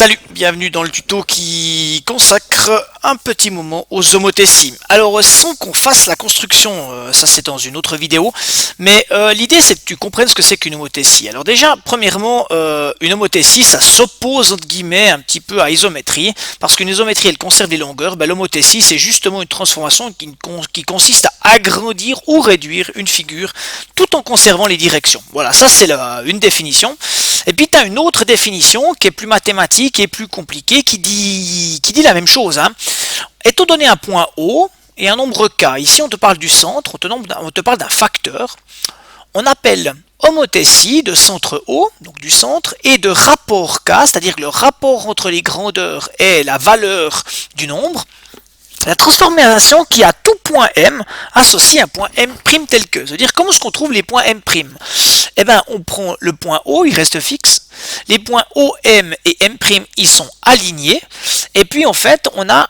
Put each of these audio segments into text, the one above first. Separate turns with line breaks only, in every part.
Salut, bienvenue dans le tuto qui consacre un petit moment aux homothéties. Alors sans qu'on fasse la construction, ça c'est dans une autre vidéo, mais l'idée c'est que tu comprennes ce que c'est qu'une homothétie. Alors déjà, premièrement, une homothétie ça s'oppose entre guillemets un petit peu à isométrie, parce qu'une isométrie elle conserve les longueurs, l'homothétie c'est justement une transformation qui consiste à agrandir ou réduire une figure tout en conservant les directions. Voilà, ça c'est une définition. Et puis tu as une autre définition qui est plus mathématique et plus compliquée qui dit la même chose. Étant donné un point O et un nombre K, ici on te parle du centre, on te parle d'un facteur, on appelle homothétie de centre O, donc du centre, et de rapport K, c'est-à-dire que le rapport entre les grandeurs et la valeur du nombre, la transformation qui a tout point M associe un point M' tel que. C'est-à-dire comment est-ce qu'on trouve les points M'? Eh bien, on prend le point O, il reste fixe. Les points OM et M', ils sont alignés. Et puis, en fait, on a,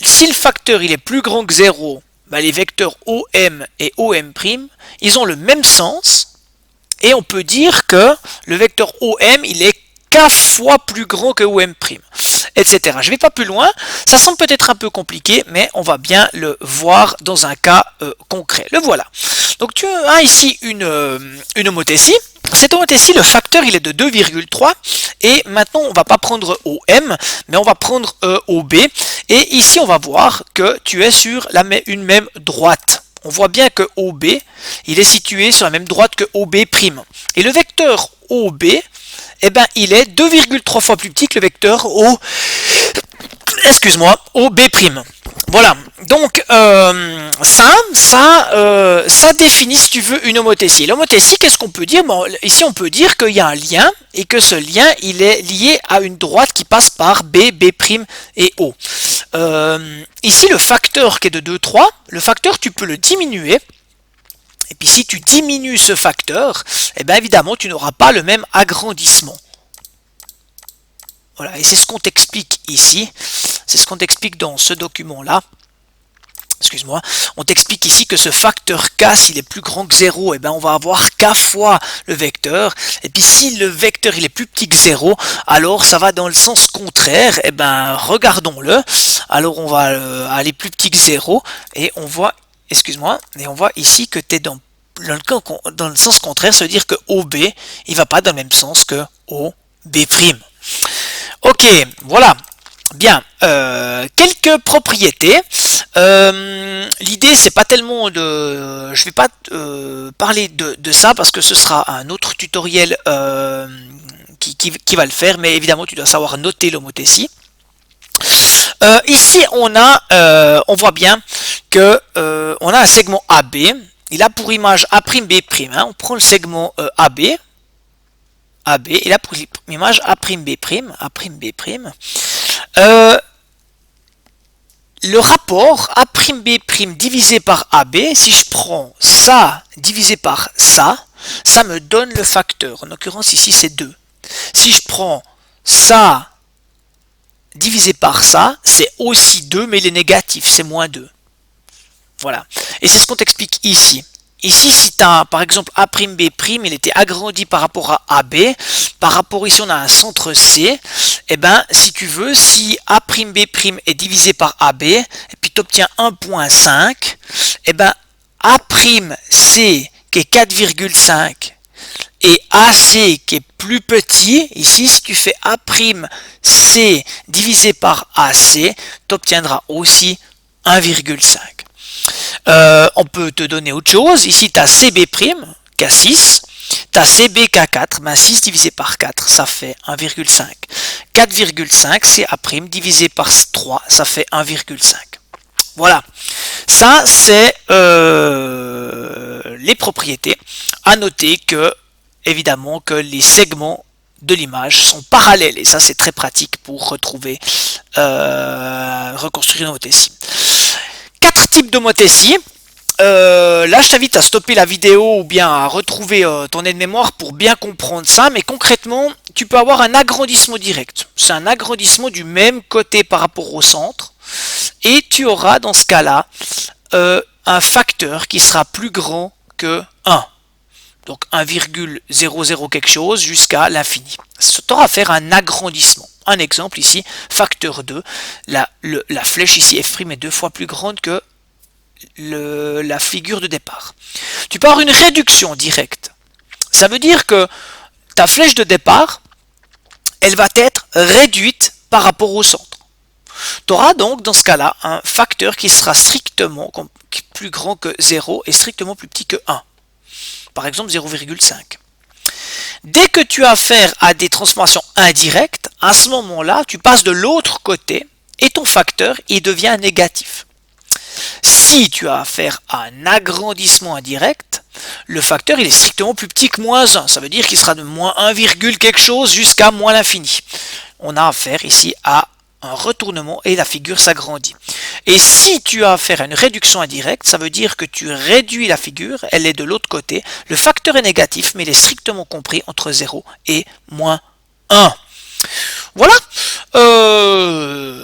si le facteur il est plus grand que 0, les vecteurs OM et OM', ils ont le même sens. Et on peut dire que le vecteur OM, il est K fois plus grand que OM', etc. Je ne vais pas plus loin, ça semble peut-être un peu compliqué, mais on va bien le voir dans un cas concret. Le voilà. Donc tu as ici une homothétie. Cette homothétie, le facteur il est de 2,3 et maintenant on ne va pas prendre OM, mais on va prendre OB. Et ici on va voir que tu es sur une même droite. On voit bien que OB, il est situé sur la même droite que OB'. Et le vecteur OB, eh ben, il est 2,3 fois plus petit que le vecteur OB'. Voilà, donc ça définit, si tu veux, une homothétie. L'homothétie, qu'est-ce qu'on peut dire? Ici, on peut dire qu'il y a un lien et que ce lien, il est lié à une droite qui passe par B', B' et O. Ici, le facteur qui est de 2,3, le facteur, tu peux le diminuer. Et puis si tu diminues ce facteur, eh bien évidemment tu n'auras pas le même agrandissement. Voilà, et c'est ce qu'on t'explique ici, c'est ce qu'on t'explique dans ce document-là. Excuse-moi, on t'explique ici que ce facteur K, s'il est plus grand que 0, eh bien on va avoir K fois le vecteur. Et puis si le vecteur il est plus petit que 0, alors ça va dans le sens contraire. Eh bien regardons-le. Alors on va aller plus petit que 0 et on voit... Excuse-moi, et on voit ici que tu es dans le sens contraire, ça veut dire que OB, il va pas dans le même sens que OB'. Ok, voilà. Bien, quelques propriétés. L'idée, c'est pas tellement de... Je vais pas parler de ça parce que ce sera un autre tutoriel qui va le faire, mais évidemment, tu dois savoir noter l'homothétie. Ici, on voit bien que on a un segment AB. Il a pour image A'B'. On prend le segment AB. Il a pour image A'B'. Le rapport A'B' divisé par AB, si je prends ça divisé par ça me donne le facteur. En l'occurrence, ici, c'est 2. Si je prends ça divisé par ça, c'est aussi 2, mais il est négatif, c'est moins 2. Voilà. Et c'est ce qu'on t'explique ici. Ici, si tu as, par exemple, A'B', il était agrandi par rapport à AB. Par rapport, ici, on a un centre C. Eh bien, si tu veux, si A'B' est divisé par AB, et puis tu obtiens 1,5, eh bien, A'C, qui est 4,5, et AC qui est plus petit, ici si tu fais A'C divisé par AC, tu obtiendras aussi 1,5. On peut te donner autre chose, ici tu as CB' qui a 6, tu as CB qui a 4, 6 divisé par 4, ça fait 1,5. 4,5 c'est A' divisé par 3, ça fait 1,5. Voilà, ça c'est les propriétés. À noter que évidemment que les segments de l'image sont parallèles et ça c'est très pratique pour retrouver reconstruire une homothétie. 4 types d'homothétie. Là je t'invite à stopper la vidéo ou bien à retrouver ton aide-mémoire pour bien comprendre ça, mais concrètement tu peux avoir un agrandissement direct. C'est un agrandissement du même côté par rapport au centre et tu auras dans ce cas là un facteur qui sera plus grand que 1. Donc 1,00 quelque chose jusqu'à l'infini. Ça t'aura à faire un agrandissement. un exemple ici, facteur 2, la flèche ici f' est 2 fois plus grande que la figure de départ. Tu peux avoir une réduction directe. Ça veut dire que ta flèche de départ, elle va être réduite par rapport au centre. Tu auras donc dans ce cas-là un facteur qui sera strictement plus grand que 0 et strictement plus petit que 1. Par exemple 0,5. Dès que tu as affaire à des transformations indirectes, à ce moment-là, tu passes de l'autre côté et ton facteur il devient négatif. Si tu as affaire à un agrandissement indirect, le facteur il est strictement plus petit que moins 1. Ça veut dire qu'il sera de moins 1, quelque chose jusqu'à moins l'infini. On a affaire ici à un retournement et la figure s'agrandit. Et si tu as affaire à une réduction indirecte, ça veut dire que tu réduis la figure, elle est de l'autre côté, le facteur est négatif, mais il est strictement compris entre 0 et moins 1. Voilà,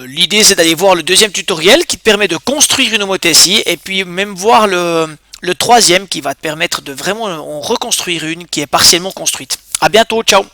l'idée c'est d'aller voir le deuxième tutoriel qui te permet de construire une homothétie et puis même voir le troisième qui va te permettre de vraiment en reconstruire une qui est partiellement construite. À bientôt, ciao.